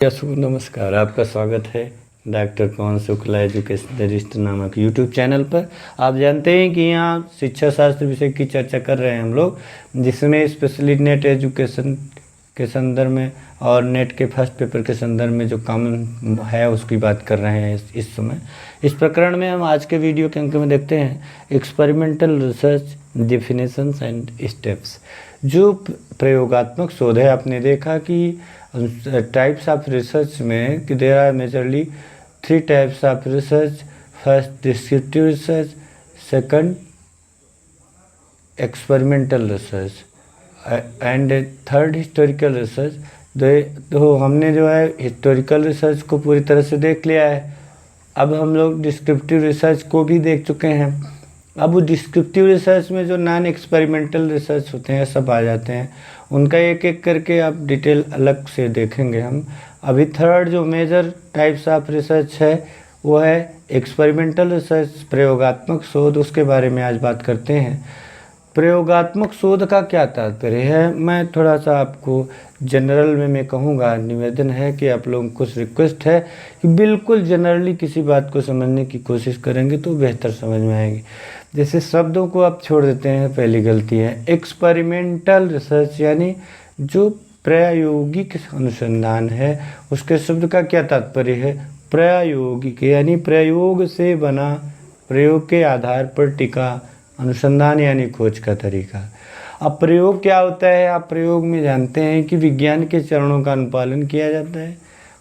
नमस्कार, आपका स्वागत है डॉक्टर पवन शुक्ला एजुकेशनलिस्ट नामक यूट्यूब चैनल पर। आप जानते हैं कि यहाँ शिक्षा शास्त्र विषय की चर्चा कर रहे हैं हम लोग, जिसमें स्पेशली नेट एजुकेशन के संदर्भ में और नेट के फर्स्ट पेपर के संदर्भ में जो कॉमन है उसकी बात कर रहे हैं इस समय। इस प्रकरण में हम आज के वीडियो के अंक में देखते हैं experimental research definitions and steps. जो प्रयोगात्मक शोध है, आपने देखा कि टाइप्स ऑफ रिसर्च में कि there are majorly 3 types of research. First descriptive research, second experimental research and third historical research. तो हमने जो है हिस्टोरिकल रिसर्च को पूरी तरह से देख लिया है। अब हम लोग डिस्क्रिप्टिव रिसर्च को भी देख चुके हैं। अब वो डिस्क्रिप्टिव रिसर्च में जो नॉन एक्सपेरिमेंटल रिसर्च होते हैं सब आ जाते हैं, उनका एक एक करके आप डिटेल अलग से देखेंगे हम। अभी थर्ड जो मेजर टाइप्स ऑफ रिसर्च है वो है एक्सपेरिमेंटल रिसर्च, प्रयोगात्मक शोध। उसके बारे में आज बात करते हैं। प्रयोगात्मक शोध का क्या तात्पर्य है, मैं थोड़ा सा आपको जनरल में मैं कहूँगा। निवेदन है कि आप लोगों को रिक्वेस्ट है कि बिल्कुल जनरली किसी बात को समझने की कोशिश करेंगे तो बेहतर समझ में आएगी। जैसे शब्दों को आप छोड़ देते हैं, पहली गलती है। एक्सपेरिमेंटल रिसर्च यानी जो प्रायोगिक अनुसंधान है, उसके शब्द का क्या तात्पर्य है? प्रायोगिक यानी प्रयोग से बना, प्रयोग के आधार पर टिका अनुसंधान यानी खोज का तरीका। अब प्रयोग क्या होता है? आप प्रयोग में जानते हैं कि विज्ञान के चरणों का अनुपालन किया जाता है।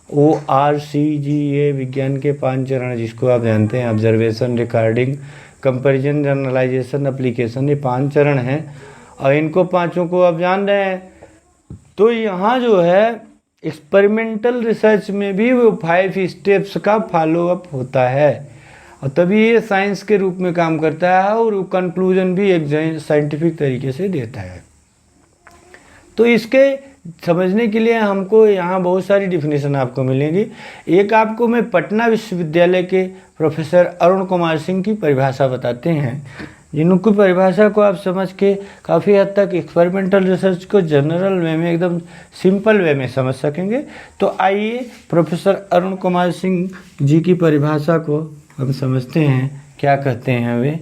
ORCGA विज्ञान के 5 चरण, जिसको आप जानते हैं observation, recording, comparison, generalisation, application. ये 5 चरण हैं और इनको पांचों को आप जान रहे हैं। तो यहाँ जो है एक्सपेरिमेंटल रिसर्च में भी वो 5 स्टेप्स का फॉलोअप होता है और तभी ये साइंस के रूप में काम करता है और कंक्लूजन भी एक साइंटिफिक तरीके से देता है। तो इसके समझने के लिए हमको यहाँ बहुत सारी डिफिनेशन आपको मिलेंगी। एक आपको मैं पटना विश्वविद्यालय के प्रोफेसर अरुण कुमार सिंह की परिभाषा बताते हैं, जिनकी परिभाषा को आप समझ के काफ़ी हद तक एक्सपेरिमेंटल रिसर्च को जनरल वे में, एकदम सिंपल वे में समझ सकेंगे। तो आइए प्रोफेसर अरुण कुमार सिंह जी की परिभाषा को हम समझते हैं। क्या कहते हैं वे?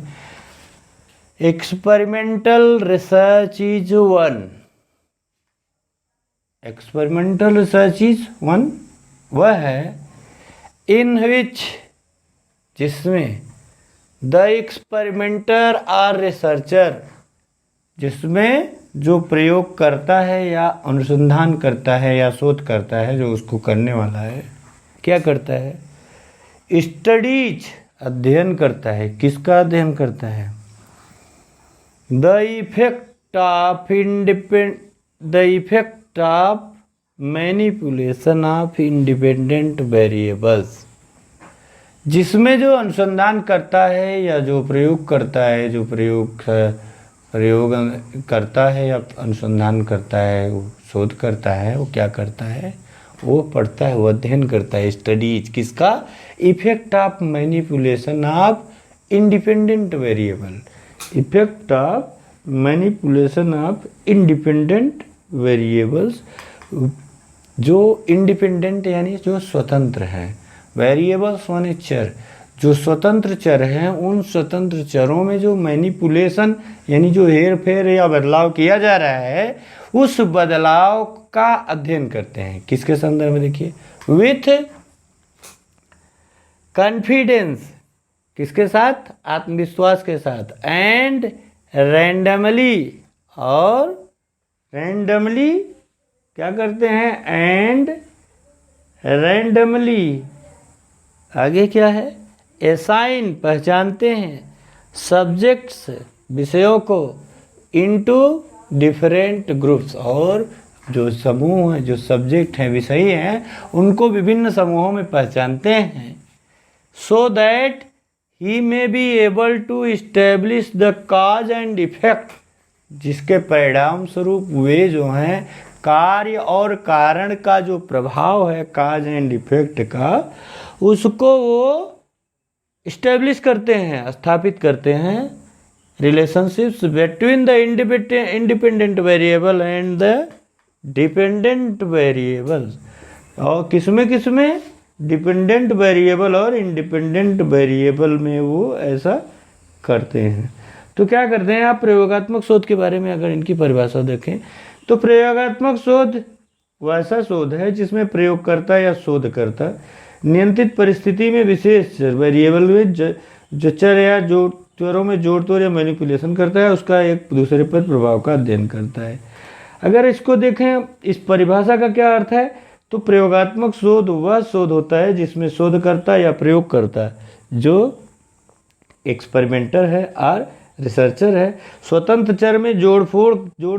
Experimental research is one, experimental research is one, वह है इन विच, जिसमें द एक्सपेरिमेंटर आर रिसर्चर, जिसमें जो प्रयोग करता है या अनुसंधान करता है या शोध करता है, जो उसको करने वाला है, क्या करता है? स्टडीज, अध्ययन करता है। किसका अध्ययन करता है? The effect of manipulation of independent variables, जिसमें जो अनुसंधान करता है या जो प्रयोग करता है, जो प्रयोग करता है या अनुसंधान करता है, वो शोध करता है, वो क्या करता है? वो पढ़ता है, वो अध्ययन करता है। स्टडीज किसका? Effect of manipulation of independent variable, effect of manipulation of independent variables, जो इंडिपेंडेंट यानी जो स्वतंत्र हैं, वेरिएबल्स माने चर, जो स्वतंत्र चर हैं, उन स्वतंत्र चरों में जो मैनिपुलेशन यानी जो हेर फेर या बदलाव किया जा रहा है, उस बदलाव का अध्ययन करते हैं। किसके संदर्भ में? देखिए, विथ कॉन्फिडेंस, किसके साथ? आत्मविश्वास के साथ, एंड रैंडमली, और रैंडमली क्या करते हैं? एंड रैंडमली, आगे क्या है? असाइन, पहचानते हैं, सब्जेक्ट्स, विषयों को, इनटू डिफरेंट ग्रुप्स, और जो समूह हैं, जो सब्जेक्ट हैं, विषय हैं, उनको विभिन्न समूहों में पहचानते हैं। So that he may be able to establish the cause and effect, जिसके परिणाम स्वरूप वे जो हैं कार्य और कारण का जो प्रभाव है, काज एंड इफेक्ट का, उसको वो इस्टेब्लिश करते हैं, स्थापित करते हैं। Relationships between the independent variable and the dependent variables, और किसमें डिपेंडेंट वेरिएबल और इंडिपेंडेंट वेरिएबल में वो ऐसा करते हैं। तो क्या करते हैं आप प्रयोगात्मक शोध के बारे में अगर इनकी परिभाषा देखें तो प्रयोगात्मक शोध वैसा शोध है जिसमें प्रयोगकर्ता या शोधकर्ता नियंत्रित परिस्थिति में विशेष वेरिएबल में जो चर या जो चरों में जोड़ तोड़ या मैनिपुलेशन करता है उसका एक दूसरे पर प्रभाव का अध्ययन करता है। अगर इसको देखें इस परिभाषा का क्या अर्थ है तो प्रयोगात्मक शोध वह शोध होता है जिसमें शोधकर्ता या प्रयोगकर्ता जो एक्सपेरिमेंटर है और रिसर्चर है स्वतंत्र चर में जोड़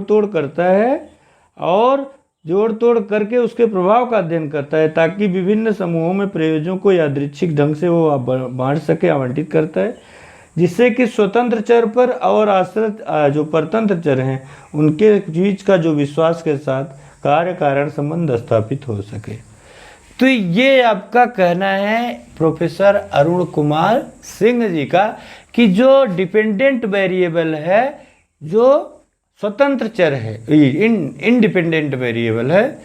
तोड़ करता है और जोड़ तोड़ करके उसके प्रभाव का अध्ययन करता है ताकि विभिन्न समूहों में प्रयोजों को यादृच्छिक ढंग से वो बांट सके, आवंटित करता है, जिससे कि स्वतंत्र चर पर और आश्रित जो परतंत्र चर हैं उनके बीच का जो विश्वास के साथ कार्य कारण संबंध स्थापित हो सके। तो ये आपका कहना है प्रोफेसर अरुण कुमार सिंह जी का कि जो डिपेंडेंट वेरिएबल है, जो स्वतंत्र चर है, इंडिपेंडेंट वेरिएबल है,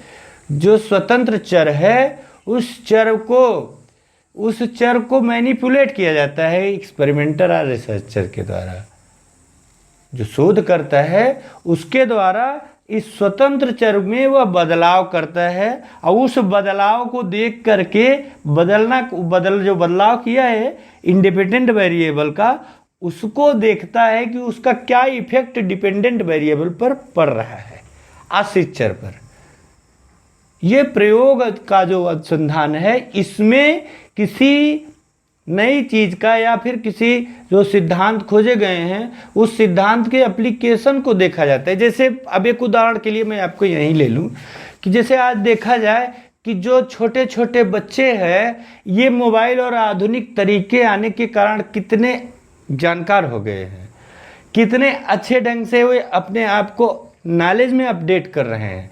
जो स्वतंत्र चर है, उस चर को मैनिपुलेट किया जाता है एक्सपेरिमेंटर और रिसर्चर के द्वारा। जो शोध करता है उसके द्वारा इस स्वतंत्र चर में वह बदलाव करता है और उस बदलाव को देख करके जो बदलाव किया है इंडिपेंडेंट वेरिएबल का, उसको देखता है कि उसका क्या इफेक्ट डिपेंडेंट वेरिएबल पर पड़ रहा है, आश्रित चर पर। यह प्रयोग का जो अनुसंधान है इसमें किसी नई चीज का या फिर किसी जो सिद्धांत खोजे गए हैं उस सिद्धांत के एप्लीकेशन को देखा जाता है। जैसे अब एक उदाहरण के लिए मैं आपको यहीं ले लूं कि जैसे आज देखा जाए कि जो छोटे छोटे बच्चे हैं ये मोबाइल और आधुनिक तरीके आने के कारण कितने जानकार हो गए हैं, कितने अच्छे ढंग से वे अपने आप को नॉलेज में अपडेट कर रहे हैं।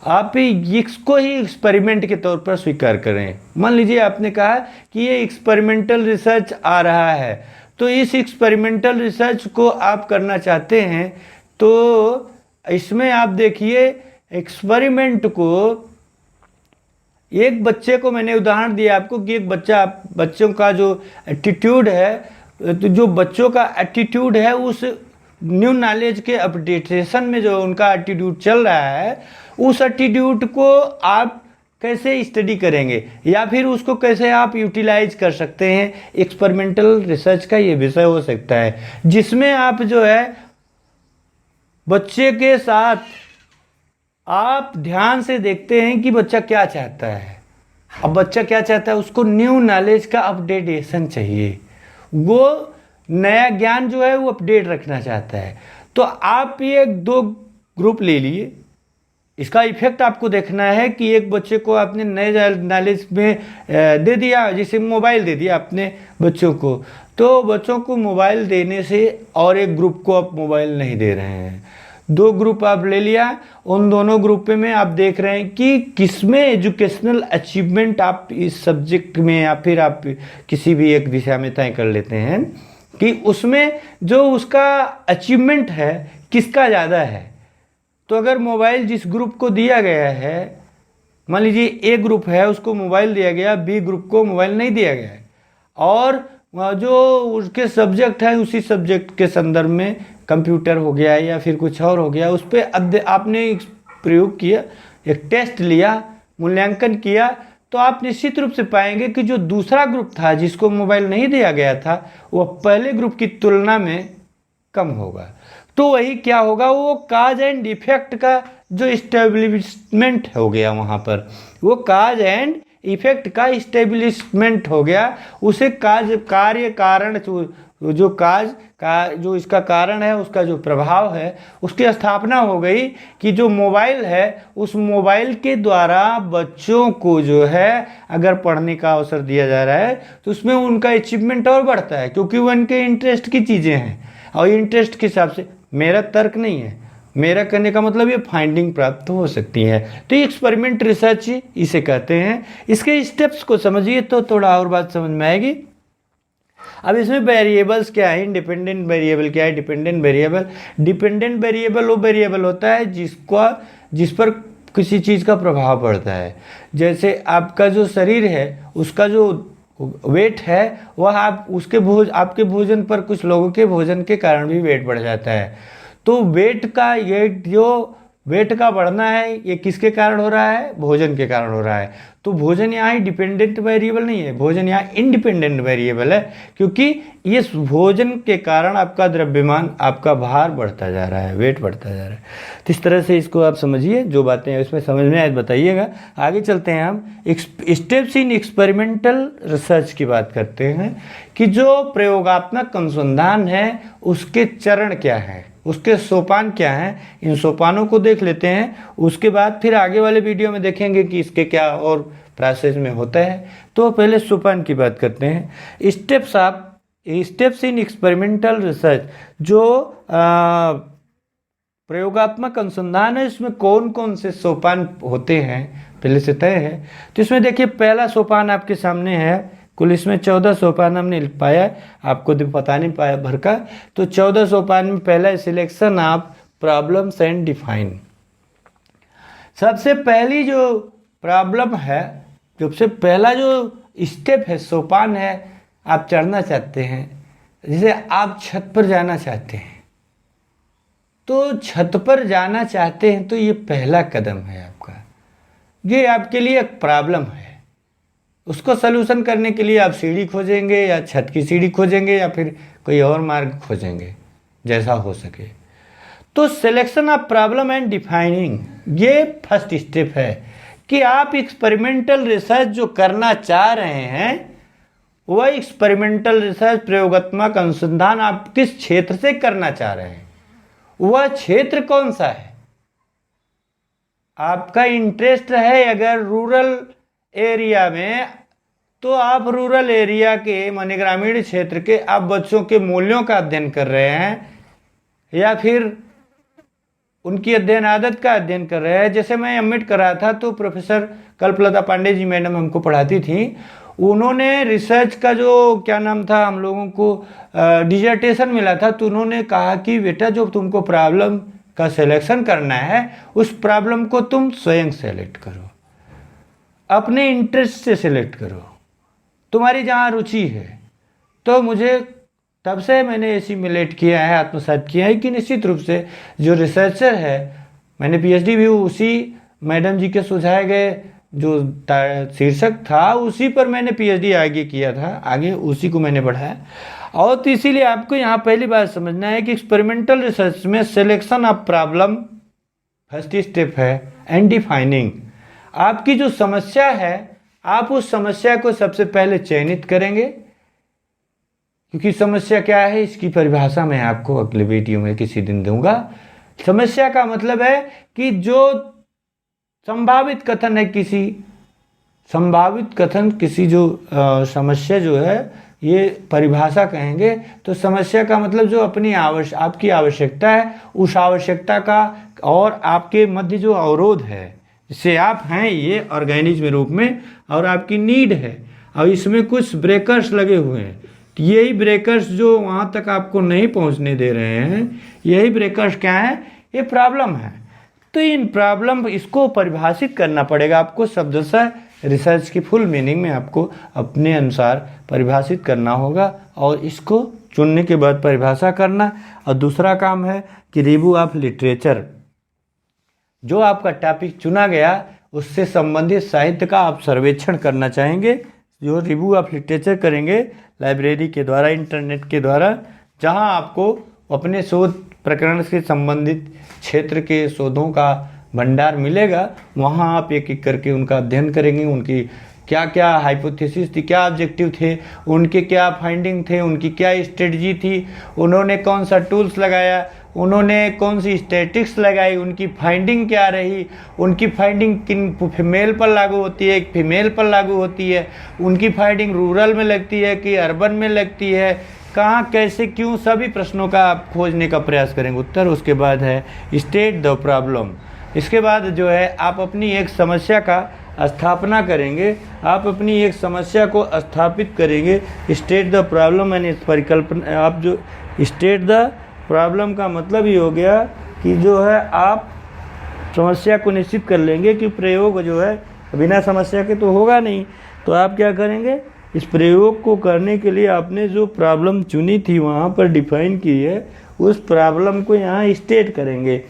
आप इसको ही एक्सपेरिमेंट के तौर पर स्वीकार करें। मान लीजिए आपने कहा कि ये एक्सपेरिमेंटल रिसर्च आ रहा है, तो इस एक्सपेरिमेंटल रिसर्च को आप करना चाहते हैं तो इसमें आप देखिए एक्सपेरिमेंट को, एक बच्चे को मैंने उदाहरण दिया आपको कि एक बच्चों का जो एटीट्यूड है, तो जो बच्चों का एटीट्यूड है उस न्यू नॉलेज के अपडेटेशन में जो उनका एटीट्यूड चल रहा है, उस एटीट्यूड को आप कैसे स्टडी करेंगे या फिर उसको कैसे आप यूटिलाइज कर सकते हैं। एक्सपेरिमेंटल रिसर्च का ये विषय हो सकता है जिसमें आप जो है बच्चे के साथ आप ध्यान से देखते हैं कि बच्चा क्या चाहता है। अब बच्चा क्या चाहता है, उसको न्यू नॉलेज का अपडेटेशन चाहिए, वो नया ज्ञान जो है वो अपडेट रखना चाहता है। तो आप ये 2 ग्रुप ले लिए, इसका इफेक्ट आपको देखना है कि एक बच्चे को आपने नए नॉलेज में दे दिया, जैसे मोबाइल दे दिया अपने बच्चों को, तो बच्चों को मोबाइल देने से और एक ग्रुप को आप मोबाइल नहीं दे रहे हैं। 2 ग्रुप आप ले लिया, उन दोनों ग्रुप में आप देख रहे हैं कि किसमें एजुकेशनल अचीवमेंट आप इस सब्जेक्ट में या फिर आप किसी भी एक दिशा में तय कर लेते हैं कि उसमें जो उसका अचीवमेंट है किसका ज़्यादा है। तो अगर मोबाइल जिस ग्रुप को दिया गया है, मान लीजिए ए ग्रुप है उसको मोबाइल दिया गया, बी ग्रुप को मोबाइल नहीं दिया गया है, और जो उसके सब्जेक्ट है उसी सब्जेक्ट के संदर्भ में कंप्यूटर हो गया या फिर कुछ और हो गया, उस पर आपने प्रयोग किया, एक टेस्ट लिया, मूल्यांकन किया, तो आप निश्चित रूप से पाएंगे कि जो दूसरा ग्रुप था जिसको मोबाइल नहीं दिया गया था वह पहले ग्रुप की तुलना में कम होगा। तो वही क्या होगा, वो काज एंड इफेक्ट का जो इस्टेब्लिशमेंट हो गया, वहाँ पर वो काज एंड इफेक्ट का इस्टेब्लिशमेंट हो गया। उसे कार्य कारण जो काज का जो इसका कारण है, उसका जो प्रभाव है, उसकी स्थापना हो गई कि जो मोबाइल है उस मोबाइल के द्वारा बच्चों को जो है अगर पढ़ने का अवसर दिया जा रहा है तो उसमें उनका अचीवमेंट और बढ़ता है, क्योंकि वो उनके इंटरेस्ट की चीज़ें हैं। और इंटरेस्ट के हिसाब से, मेरा तर्क नहीं है, मेरा कहने का मतलब ये फाइंडिंग प्राप्त हो सकती है। तो ये एक्सपेरिमेंट रिसर्च इसे कहते हैं। इसके स्टेप्स को समझिए तो थोड़ा और बात समझ में आएगी। अब इसमें वेरिएबल्स क्या है, इंडिपेंडेंट वेरिएबल क्या है, डिपेंडेंट वेरिएबल वो वेरिएबल होता है जिस पर किसी चीज़ का प्रभाव पड़ता है। जैसे आपका जो शरीर है उसका जो वेट है वह आपके भोजन पर, कुछ लोगों के भोजन के कारण भी वेट बढ़ जाता है। तो ये जो वेट का बढ़ना है ये किसके कारण हो रहा है? भोजन के कारण हो रहा है। तो भोजन यहाँ ही डिपेंडेंट वेरिएबल नहीं है, भोजन यहाँ इंडिपेंडेंट वेरिएबल है, क्योंकि ये भोजन के कारण आपका द्रव्यमान, आपका भार बढ़ता जा रहा है, वेट बढ़ता जा रहा है। तो इस तरह से इसको आप समझिए, जो बातें हैं उसमें समझ में आए बताइएगा। आगे चलते हैं, हम स्टेप्स इन एक्सपेरिमेंटल रिसर्च की बात करते हैं कि जो प्रयोगात्मक अनुसंधान है उसके चरण क्या हैं, उसके सोपान क्या हैं। इन सोपानों को देख लेते हैं, उसके बाद फिर आगे वाले वीडियो में देखेंगे कि इसके क्या और प्रोसेस में होता है। तो पहले सोपान की बात करते हैं। स्टेप्स इन एक्सपेरिमेंटल रिसर्च, जो प्रयोगात्मक अनुसंधान है, इसमें कौन कौन से सोपान होते हैं पहले से तय है। तो इसमें देखिए पहला सोपान आपके सामने है। कुल इसमें 14 सोपान हमने पाया, आपको तो पता नहीं पाया भर का। तो 14 सोपान में पहला selection of problems and define. सबसे पहली जो प्रॉब्लम है, सबसे पहला जो स्टेप है, सोपान है, आप चढ़ना चाहते हैं, जैसे आप छत पर जाना चाहते हैं, तो छत पर जाना चाहते हैं तो ये पहला कदम है आपका। ये आपके लिए एक प्रॉब्लम है, उसको सलूशन करने के लिए आप सीढ़ी खोजेंगे या छत की सीढ़ी खोजेंगे या फिर कोई और मार्ग खोजेंगे, जैसा हो सके। तो selection of problem and defining, ये फर्स्ट स्टेप है कि आप एक्सपेरिमेंटल रिसर्च जो करना चाह रहे हैं, वह एक्सपेरिमेंटल रिसर्च, प्रयोगात्मक अनुसंधान आप किस क्षेत्र से करना चाह रहे हैं, वह क्षेत्र कौन सा है। आपका इंटरेस्ट है अगर रूरल एरिया में, तो आप रूरल एरिया के, माने ग्रामीण क्षेत्र के आप बच्चों के मूल्यों का अध्ययन कर रहे हैं या फिर उनकी अध्ययन आदत का अध्ययन कर रहे हैं। जैसे मैं एमएड कर रहा था तो प्रोफेसर कल्पलता पांडे जी मैडम हमको पढ़ाती थी, उन्होंने रिसर्च का जो क्या नाम था, हम लोगों को डिजर्टेशन मिला था, तो उन्होंने कहा कि बेटा जो तुमको प्रॉब्लम का सिलेक्शन करना है, उस प्रॉब्लम को तुम स्वयं सेलेक्ट करो, अपने इंटरेस्ट से सिलेक्ट करो, तुम्हारी जहाँ रुचि है। तो मुझे तब से मैंने एसिमुलेट किया है, आत्मसात किया है कि निश्चित रूप से जो रिसर्चर है, मैंने पीएचडी भी उसी मैडम जी के सुझाए गए जो शीर्षक था उसी पर मैंने पीएचडी आगे किया था, आगे उसी को मैंने बढ़ाया। और तो इसीलिए आपको यहाँ पहली बात समझना है कि एक्सपेरिमेंटल रिसर्च में selection of problem first step है एंड डिफाइनिंग। आपकी जो समस्या है, आप उस समस्या को सबसे पहले चयनित करेंगे, क्योंकि समस्या क्या है इसकी परिभाषा मैं आपको अगले वीडियो में किसी दिन दूंगा। समस्या का मतलब है कि जो संभावित कथन है, किसी जो समस्या जो है, ये परिभाषा कहेंगे। तो समस्या का मतलब जो आपकी आवश्यकता है, उस आवश्यकता का और आपके मध्य जो अवरोध है, जिससे आप हैं ये ऑर्गेनिज्म रूप में, और आपकी नीड है, और इसमें कुछ ब्रेकर्स लगे हुए हैं। यही ब्रेकर्स जो वहाँ तक आपको नहीं पहुँचने दे रहे हैं, यही ब्रेकर्स क्या है, ये प्रॉब्लम है। तो इन प्रॉब्लम, इसको परिभाषित करना पड़ेगा आपको शब्दशः। रिसर्च की फुल मीनिंग में आपको अपने अनुसार परिभाषित करना होगा, और इसको चुनने के बाद परिभाषा करना। और दूसरा काम है कि रिव्यू ऑफ लिटरेचर, जो आपका टॉपिक चुना गया उससे संबंधित साहित्य का आप सर्वेक्षण करना चाहेंगे, जो रिव्यू ऑफ लिटरेचर करेंगे लाइब्रेरी के द्वारा, इंटरनेट के द्वारा, जहां आपको अपने शोध प्रकरण से संबंधित क्षेत्र के शोधों का भंडार मिलेगा। वहां आप एक एक करके उनका अध्ययन करेंगे, उनकी क्या क्या हाइपोथेसिस थी, क्या ऑब्जेक्टिव थे, उनके क्या फाइंडिंग थे, उनकी क्या स्ट्रेटजी थी, उन्होंने कौन सा टूल्स लगाया, उन्होंने कौन सी स्टैटिक्स लगाई, उनकी फाइंडिंग क्या रही, उनकी फाइंडिंग किन फीमेल पर लागू होती है, एक फीमेल पर लागू होती है, उनकी फाइंडिंग रूरल में लगती है कि अर्बन में लगती है, कहाँ, कैसे, क्यों, सभी प्रश्नों का आप खोजने का प्रयास करेंगे उत्तर। उसके बाद है स्टेट द प्रॉब्लम। इसके बाद जो है आप अपनी एक समस्या का स्थापना करेंगे, आप अपनी एक समस्या को स्थापित करेंगे। स्टेट द प्रॉब्लम यानी परिकल्पना, आप जो स्टेट द प्रॉब्लम का मतलब ये हो गया कि जो है आप समस्या को निश्चित कर लेंगे कि प्रयोग जो है बिना समस्या के तो होगा नहीं। तो आप क्या करेंगे, इस प्रयोग को करने के लिए आपने जो प्रॉब्लम चुनी थी वहाँ पर डिफाइन की है, उस प्रॉब्लम को यहाँ स्टेट करेंगे।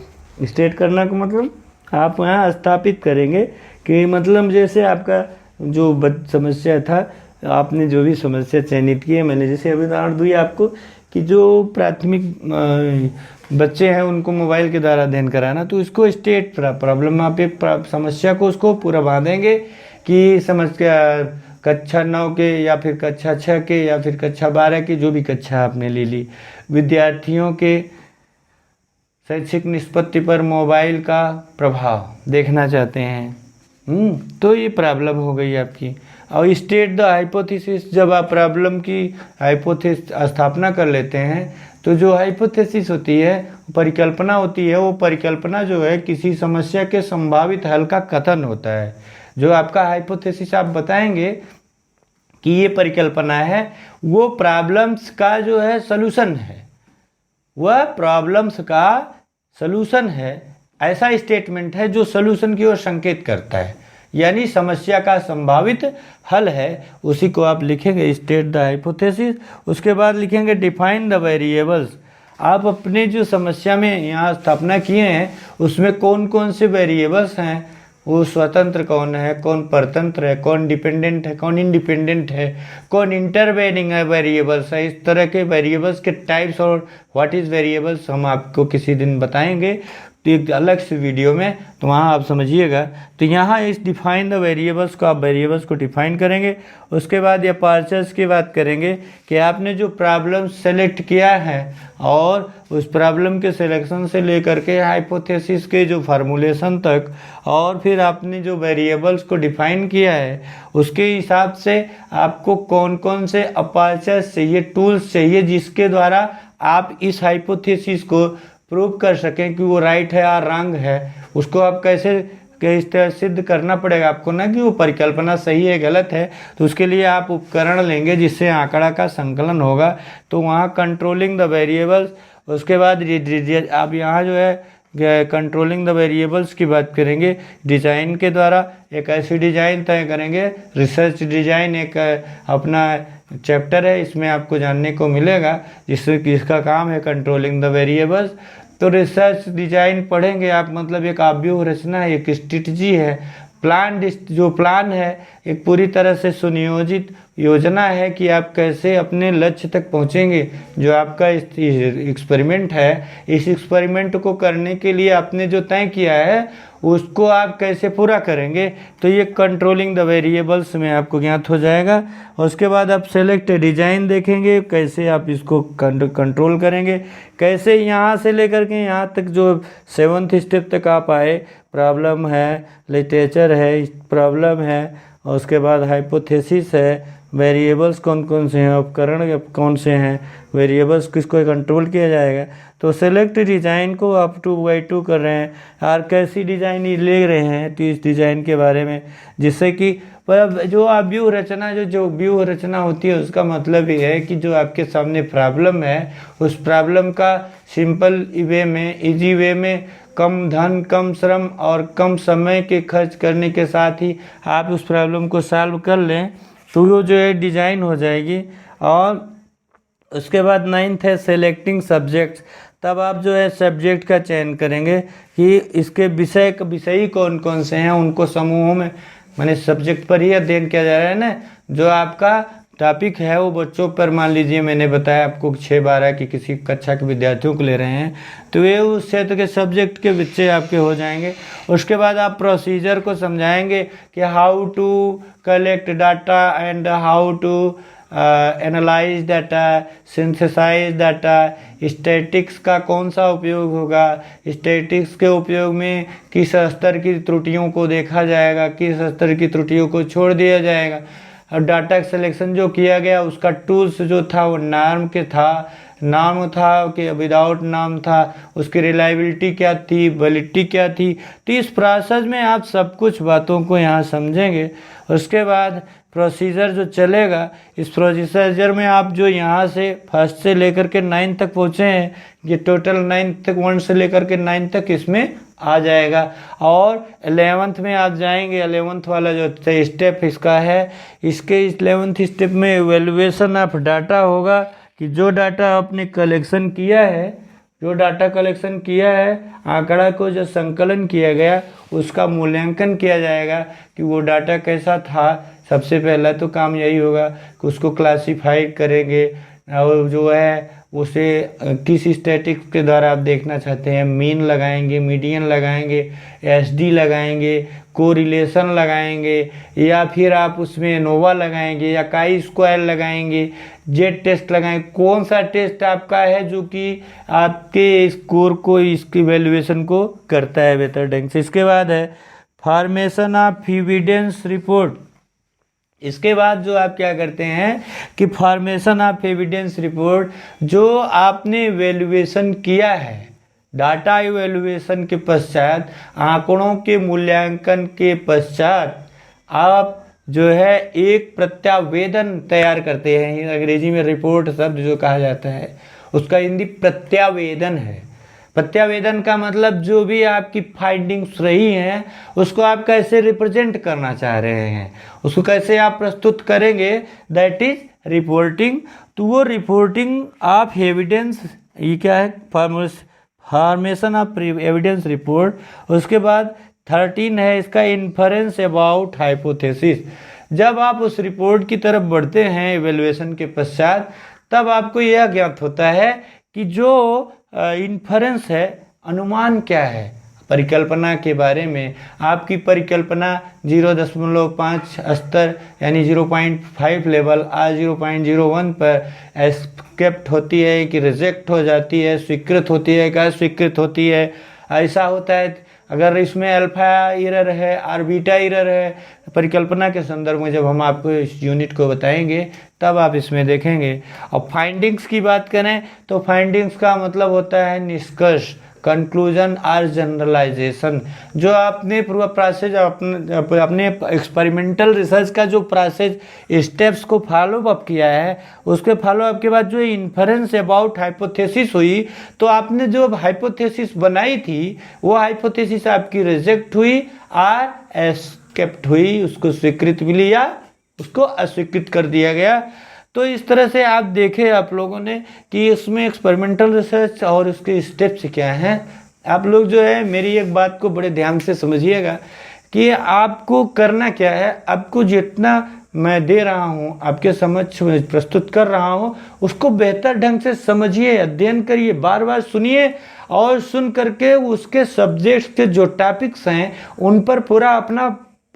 स्टेट करना का मतलब आप यहाँ स्थापित करेंगे कि मतलब जैसे आपका जो समस्या था, आपने जो भी समस्या चयनित की है, मैंने जैसे अभी उदाहरण दी आपको कि जो प्राथमिक बच्चे हैं उनको मोबाइल के द्वारा अध्ययन कराना, तो इसको स्टेट प्रॉब्लम आप एक समस्या को उसको पूरा बांधेंगे कि समस्या कक्षा 9 के या फिर कक्षा 6 के या फिर कक्षा 12 के, जो भी कक्षा आपने ले ली, विद्यार्थियों के शैक्षिक निष्पत्ति पर मोबाइल का प्रभाव देखना चाहते हैं। तो ये प्रॉब्लम हो गई आपकी। और स्टेट द हाइपोथेसिस, जब आप प्रॉब्लम की हाइपोथेसिस स्थापना कर लेते हैं तो जो हाइपोथेसिस होती है, परिकल्पना होती है, वो परिकल्पना जो है किसी समस्या के संभावित हल का कथन होता है। जो आपका हाइपोथेसिस आप बताएंगे कि ये परिकल्पना है, वो प्रॉब्लम्स का जो है सलूशन है, वह प्रॉब्लम्स का सलूशन है। ऐसा स्टेटमेंट है जो सलूशन की ओर संकेत करता है, यानी समस्या का संभावित हल है। उसी को आप लिखेंगे स्टेट द हाइपोथेसिस। उसके बाद लिखेंगे डिफाइन द वेरिएबल्स। आप अपने जो समस्या में यहाँ स्थापना किए हैं उसमें कौन कौन से वेरिएबल्स हैं, वो स्वतंत्र कौन है, कौन परतंत्र है, कौन डिपेंडेंट है, कौन इंडिपेंडेंट है, कौन इंटरवेनिंग है वेरिएबल्स है। इस तरह के वेरिएबल्स के टाइप्स और व्हाट इज़ वेरिएबल्स हम आपको किसी दिन बताएंगे, तो एक अलग से वीडियो में, तो वहाँ आप समझिएगा। तो यहाँ इस डिफाइन द वेरिएबल्स को, आप वेरिएबल्स को डिफाइन करेंगे। उसके बाद ये पार्चर्स की बात करेंगे कि आपने जो प्रॉब्लम सेलेक्ट किया है और उस प्रॉब्लम के सिलेक्शन से लेकर के हाइपोथेसिस के जो फार्मूलेशन तक, और फिर आपने जो वेरिएबल्स को डिफाइन किया है उसके हिसाब से आपको कौन कौन से अपर्चर्स चाहिए, टूल्स चाहिए, जिसके द्वारा आप इस हाइपोथेसिस को प्रूव कर सकें कि वो राइट है या रॉन्ग है। उसको आप कैसे इस तरह सिद्ध करना पड़ेगा आपको ना कि वो परिकल्पना सही है गलत है। तो उसके लिए आप उपकरण लेंगे जिससे आंकड़ा का संकलन होगा। तो वहाँ कंट्रोलिंग द वेरिएबल्स, उसके बाद आप यहाँ जो है कंट्रोलिंग द वेरिएबल्स की बात करेंगे। डिज़ाइन के द्वारा एक ऐसी डिज़ाइन तय करेंगे। रिसर्च डिज़ाइन एक अपना चैप्टर है, इसमें आपको जानने को मिलेगा, जिसका काम है कंट्रोलिंग द वेरिएबल्स। तो रिसर्च डिज़ाइन पढ़ेंगे आप, मतलब एक आव्यूह रचना है, एक स्ट्रेटजी है, जो प्लान है एक पूरी तरह से सुनियोजित योजना है कि आप कैसे अपने लक्ष्य तक पहुंचेंगे। जो आपका एक्सपेरिमेंट है, इस एक्सपेरिमेंट को करने के लिए आपने जो तय किया है उसको आप कैसे पूरा करेंगे। तो ये कंट्रोलिंग द वेरिएबल्स में आपको ज्ञात हो जाएगा। उसके बाद आप सेलेक्ट डिज़ाइन देखेंगे, कैसे आप इसको कंट्रोल करेंगे, कैसे यहाँ से लेकर के यहाँ तक जो 7th स्टेप तक आप आए। प्रॉब्लम है, लिटरेचर है, प्रॉब्लम है, और उसके बाद हाइपोथेसिस है, वेरिएबल्स कौन कौन से हैं, उपकरण कौन से हैं, वेरिएबल्स किसको कंट्रोल किया जाएगा। तो सेलेक्ट डिज़ाइन को आप 2x2 कर रहे हैं, और कैसी डिज़ाइन ले रहे हैं, तो इस डिज़ाइन के बारे में, जिससे कि जो आप व्यूह रचना जो व्यूह रचना होती है उसका मतलब ये है कि जो आपके सामने प्रॉब्लम है उस प्रॉब्लम का सिंपल वे में, इजी वे में, कम धन, कम श्रम और कम समय के खर्च करने के साथ ही आप उस प्रॉब्लम को सॉल्व कर लें, तो वो जो है डिज़ाइन हो जाएगी। और उसके बाद 9th है सेलेक्टिंग सब्जेक्ट्स। तब आप जो है सब्जेक्ट का चयन करेंगे कि इसके विषयी कौन कौन से हैं, उनको समूहों में, माने सब्जेक्ट पर ही अध्ययन किया जा रहा है ना। जो आपका टॉपिक है वो बच्चों पर, मान लीजिए मैंने बताया आपको 6-12 की किसी कक्षा के विद्यार्थियों को ले रहे हैं, तो ये उस क्षेत्र के सब्जेक्ट के बच्चे आपके हो जाएंगे। उसके बाद आप प्रोसीजर को समझाएंगे कि how to collect data and how to analyse data, synthesise data, statics का कौन सा उपयोग होगा, स्टैटिक्स के उपयोग में किस स्तर की त्रुटियों को देखा जाएगा, किस स्तर की त्रुटियों को छोड़ दिया जाएगा। और डाटा सिलेक्शन जो किया गया उसका टूल्स जो था वो नाम था कि विदाउट नाम था, उसकी रिलायबिलिटी क्या थी, वैलिडिटी क्या थी। तो इस प्रोसेस में आप सब कुछ बातों को यहाँ समझेंगे। उसके बाद प्रोसीजर जो चलेगा, इस प्रोसीजर में आप जो यहाँ से फर्स्ट से लेकर के 9 तक पहुँचे हैं, ये टोटल 9 तक 1 से लेकर के 9 तक इसमें आ जाएगा। और 11th में आप जाएंगे, 11th वाला जो स्टेप इसका है, इसके 11th स्टेप में इवेल्युएशन ऑफ डाटा होगा कि जो डाटा आपने कलेक्शन किया है, जो डाटा कलेक्शन किया है, आंकड़ा को जो संकलन किया गया उसका मूल्यांकन किया जाएगा कि वो डाटा कैसा था। सबसे पहला तो काम यही होगा कि उसको क्लासीफाई करेंगे और जो है उसे किस स्टैटिक्स के द्वारा आप देखना चाहते हैं, मीन लगाएंगे, मीडियन लगाएंगे, एसडी लगाएंगे, कोरिलेशन लगाएंगे, या फिर आप उसमें एनोवा लगाएंगे या काई स्क्वायर लगाएंगे, जेड टेस्ट लगाएंगे। कौन सा टेस्ट आपका है जो कि आपके स्कोर को, इसकी वैल्यूएशन को करता है बेहतर ढंग से। इसके बाद है फॉर्मेशन ऑफ एविडेंस रिपोर्ट। इसके बाद जो आप क्या करते हैं कि फॉर्मेशन ऑफ एविडेंस रिपोर्ट, जो आपने वैल्यूएशन किया है, डाटा इवैल्यूएशन के पश्चात, आंकड़ों के मूल्यांकन के पश्चात आप जो है एक प्रत्यावेदन तैयार करते हैं। अंग्रेजी में रिपोर्ट शब्द जो कहा जाता है उसका हिंदी प्रत्यावेदन है। प्रत्यावेदन का मतलब जो भी आपकी फाइंडिंग्स रही हैं उसको आप कैसे रिप्रेजेंट करना चाह रहे हैं, उसको कैसे आप प्रस्तुत करेंगे, दैट इज रिपोर्टिंग। तो वो रिपोर्टिंग ऑफ एविडेंस, ये क्या है, फॉर्मेशन ऑफ एविडेंस रिपोर्ट। उसके बाद 13 है इसका इन्फरेंस अबाउट हाइपोथेसिस। जब आप उस रिपोर्ट की तरफ बढ़ते हैं इवैल्यूएशन के पश्चात, तब आपको यह ज्ञात होता है कि जो इन्फरेंस है, अनुमान क्या है परिकल्पना के बारे में। आपकी परिकल्पना 0.5 स्तर यानी 0.5 लेवल आज 0.01 पर एक्सेप्ट होती है कि रिजेक्ट हो जाती है, स्वीकृत होती है कि अस्वीकृत होती है। ऐसा होता है अगर इसमें अल्फा एरर है और बीटा एरर है, परिकल्पना के संदर्भ में जब हम आपको इस यूनिट को बताएंगे तब आप इसमें देखेंगे। और फाइंडिंग्स की बात करें तो फाइंडिंग्स का मतलब होता है निष्कर्ष, कंक्लूजन और जनरलाइजेशन। जो आपने पूरा प्रोसेस अपने एक्सपेरिमेंटल रिसर्च का जो प्रोसेस स्टेप्स को फॉलो अप किया है, उसके फॉलो अप के बाद जो इन्फरेंस अबाउट हाइपोथेसिस हुई, तो आपने जो हाइपोथेसिस बनाई थी वो हाइपोथेसिस आपकी रिजेक्ट हुई और एक्सेप्ट हुई, उसको स्वीकृत मिली या उसको अस्वीकृत कर दिया गया। तो इस तरह से आप देखें आप लोगों ने कि इसमें एक्सपेरिमेंटल रिसर्च और उसके स्टेप्स क्या हैं। आप लोग जो है मेरी एक बात को बड़े ध्यान से समझिएगा कि आपको करना क्या है। आपको जितना मैं दे रहा हूँ, आपके समक्ष प्रस्तुत कर रहा हूँ, उसको बेहतर ढंग से समझिए, अध्ययन करिए, बार बार सुनिए और सुन करके उसके सब्जेक्ट्स के जो टॉपिक्स हैं उन पर पूरा अपना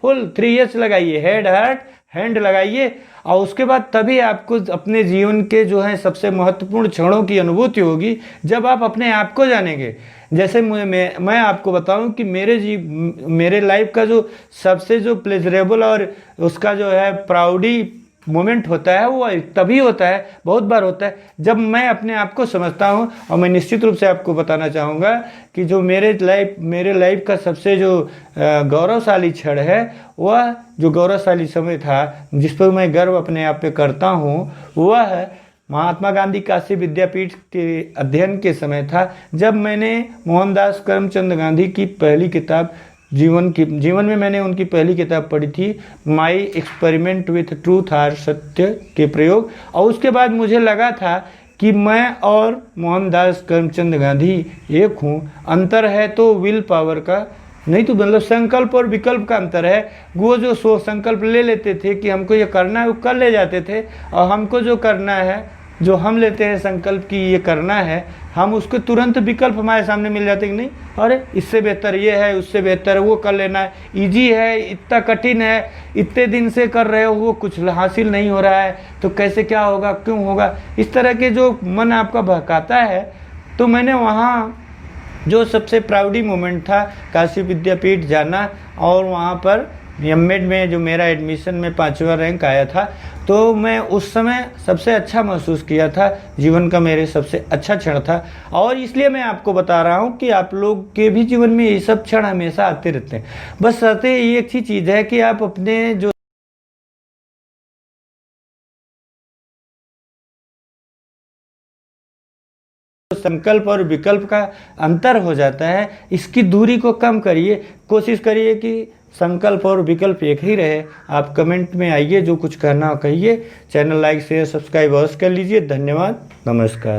फुल 3S लगाइए, हेड हार्ट हैंड लगाइए। और उसके बाद तभी आपको अपने जीवन के जो है सबसे महत्वपूर्ण क्षणों की अनुभूति होगी जब आप अपने आप को जानेंगे। जैसे मैं आपको बताऊं कि मेरे लाइफ का जो सबसे जो प्लेजरेबल और उसका जो है प्राउडी मोमेंट होता है वो तभी होता है, बहुत बार होता है, जब मैं अपने आप को समझता हूँ। और मैं निश्चित रूप से आपको बताना चाहूँगा कि जो मेरे लाइफ का सबसे जो गौरवशाली क्षण है, वह जो गौरवशाली समय था जिस पर मैं गर्व अपने आप पे करता हूँ, वह महात्मा गांधी काशी विद्यापीठ के अध्ययन के समय था, जब मैंने मोहनदास करमचंद गांधी की पहली किताब जीवन में मैंने उनकी पहली किताब पढ़ी थी, माई एक्सपेरिमेंट विथ ट्रूथ और सत्य के प्रयोग। और उसके बाद मुझे लगा था कि मैं और मोहनदास करमचंद गांधी एक हूँ। अंतर है तो विल पावर का, नहीं तो मतलब संकल्प और विकल्प का अंतर है। वो जो संकल्प ले लेते थे कि हमको ये करना है वो कर ले जाते थे, और हमको जो करना है, जो हम लेते हैं संकल्प की ये करना है, हम उसको तुरंत विकल्प हमारे सामने मिल जाते कि नहीं, अरे इससे बेहतर ये है, उससे बेहतर वो कर लेना है, इजी है, इतना कठिन है, इतने दिन से कर रहे हो, वो कुछ हासिल नहीं हो रहा है, तो कैसे क्या होगा, क्यों होगा, इस तरह के जो मन आपका बहकाता है। तो मैंने वहाँ जो सबसे प्राउडी मोमेंट था काशी विद्यापीठ जाना, और वहाँ पर एमएड में जो मेरा एडमिशन में 5वां रैंक आया था, तो मैं उस समय सबसे अच्छा महसूस किया था, जीवन का मेरे सबसे अच्छा क्षण था। और इसलिए मैं आपको बता रहा हूँ कि आप लोग के भी जीवन में ये सब क्षण हमेशा आते रहते हैं। बस आते एक ही चीज़ है कि आप अपने जो संकल्प और विकल्प का अंतर हो जाता है, इसकी दूरी को कम करिए। कोशिश करिए कि संकल्प और विकल्प एक ही रहे। आप कमेंट में आइए, जो कुछ कहना हो कहिए। चैनल लाइक शेयर सब्सक्राइब अवश्य कर लीजिए। धन्यवाद, नमस्कार।